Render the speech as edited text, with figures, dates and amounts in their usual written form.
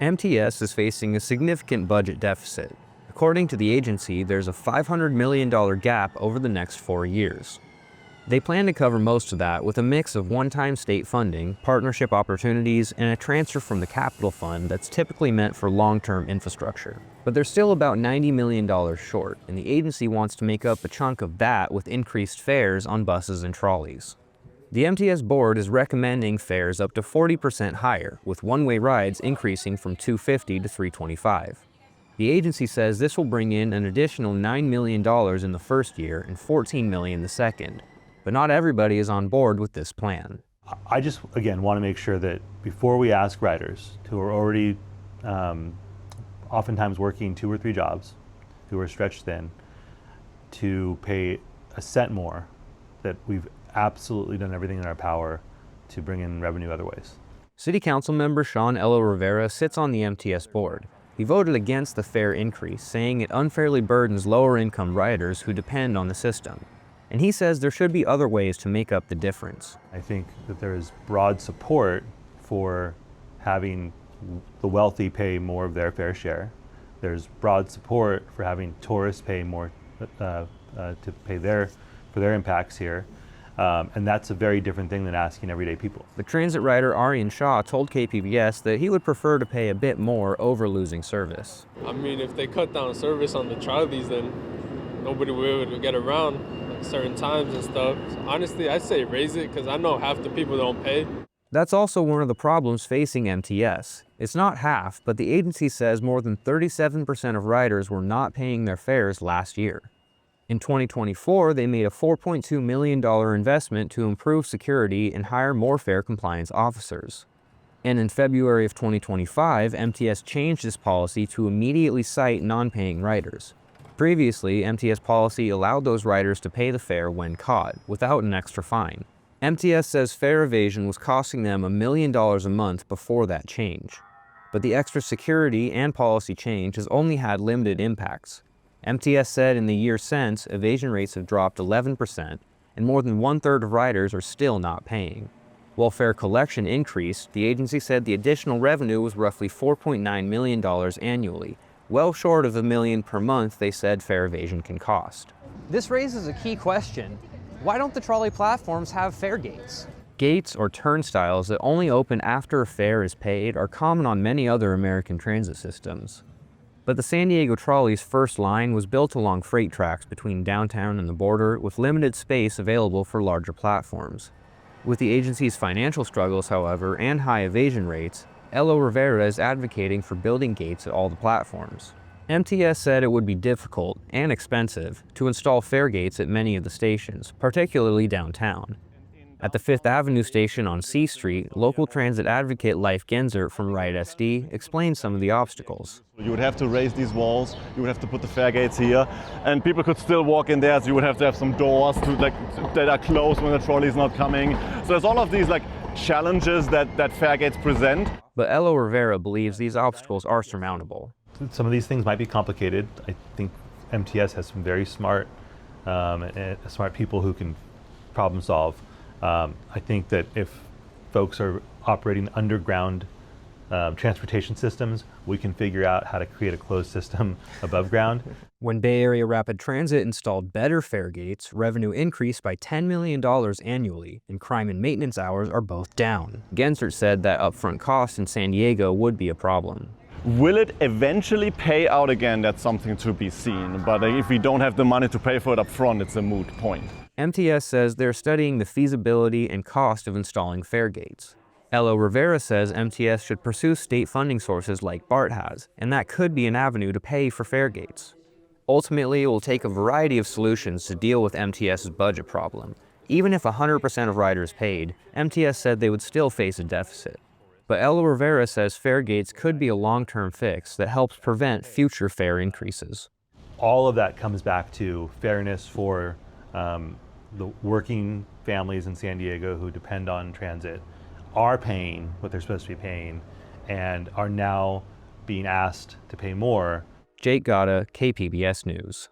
MTS is facing a significant budget deficit. According to the agency, there's a $500 million gap over the next 4 years. They plan to cover most of that with a mix of one-time state funding, partnership opportunities, and a transfer from the capital fund that's typically meant for long-term infrastructure. But they're still about $90 million short, and the agency wants to make up a chunk of that with increased fares on buses and trolleys. The MTS board is recommending fares up to 40% higher, with one-way rides increasing from $250 to $325. The agency says this will bring in an additional $9 million in the first year and $14 million the second. But not everybody is on board with this plan. I just, again, want to make sure that before we ask riders who are already oftentimes working 2 or 3 jobs, who are stretched thin, to pay a cent more, that we've absolutely done everything in our power to bring in revenue other ways. City Council member Sean Elo Rivera sits on the MTS board. He voted against the fare increase, saying it unfairly burdens lower-income riders who depend on the system. And he says there should be other ways to make up the difference. I think that there is broad support for having the wealthy pay more of their fair share. There's broad support for having tourists pay more to pay for their impacts here. And that's a very different thing than asking everyday people. The transit rider Aryan Shah told KPBS that he would prefer to pay a bit more over losing service. I mean, if they cut down service on the trolleys, then nobody will be able to get around certain times and stuff. So honestly, I say raise it because I know half the people don't pay. That's also one of the problems facing MTS. It's not half, but the agency says more than 37% of riders were not paying their fares last year. In 2024, they made a $4.2 million investment to improve security and hire more fare compliance officers. And in February of 2025, MTS changed this policy to immediately cite non-paying riders. Previously, MTS policy allowed those riders to pay the fare when caught, without an extra fine. MTS says fare evasion was costing them $1 million a month before that change. But the extra security and policy change has only had limited impacts. MTS said in the year since, evasion rates have dropped 11%, and more than 1/3 of riders are still not paying. While fare collection increased, the agency said the additional revenue was roughly $4.9 million annually, well short of $1 million per month they said fare evasion can cost. This raises a key question. Why don't the trolley platforms have fare gates? Gates, or turnstiles that only open after a fare is paid, are common on many other American transit systems. But the San Diego Trolley's first line was built along freight tracks between downtown and the border, with limited space available for larger platforms. With the agency's financial struggles, however, and high evasion rates, Elo Rivera is advocating for building gates at all the platforms. MTS said it would be difficult and expensive to install fare gates at many of the stations, particularly downtown. At the 5th Avenue station on C Street, local transit advocate Leif Genzer from Ride SD explained some of the obstacles. You would have to raise these walls, you would have to put the fare gates here, and people could still walk in there, so you would have to have some doors that are closed when the trolley is not coming. So there's all of these challenges that fare gates present. But Elo Rivera believes these obstacles are surmountable. Some of these things might be complicated. I think MTS has some very smart people who can problem solve. I think that if folks are operating underground transportation systems, we can figure out how to create a closed system above ground. When Bay Area Rapid Transit installed better fare gates, revenue increased by $10 million annually, and crime and maintenance hours are both down. Gensert said that upfront costs in San Diego would be a problem. Will it eventually pay out again? That's something to be seen. But if we don't have the money to pay for it up front, it's a moot point. MTS says they're studying the feasibility and cost of installing fare gates. Elo Rivera says MTS should pursue state funding sources like BART has, and that could be an avenue to pay for fare gates. Ultimately, it will take a variety of solutions to deal with MTS's budget problem. Even if 100% of riders paid, MTS said they would still face a deficit. But Elo Rivera says fare gates could be a long-term fix that helps prevent future fare increases. All of that comes back to fairness for the working families in San Diego who depend on transit, are paying what they're supposed to be paying, and are now being asked to pay more. Jake Gata, KPBS News.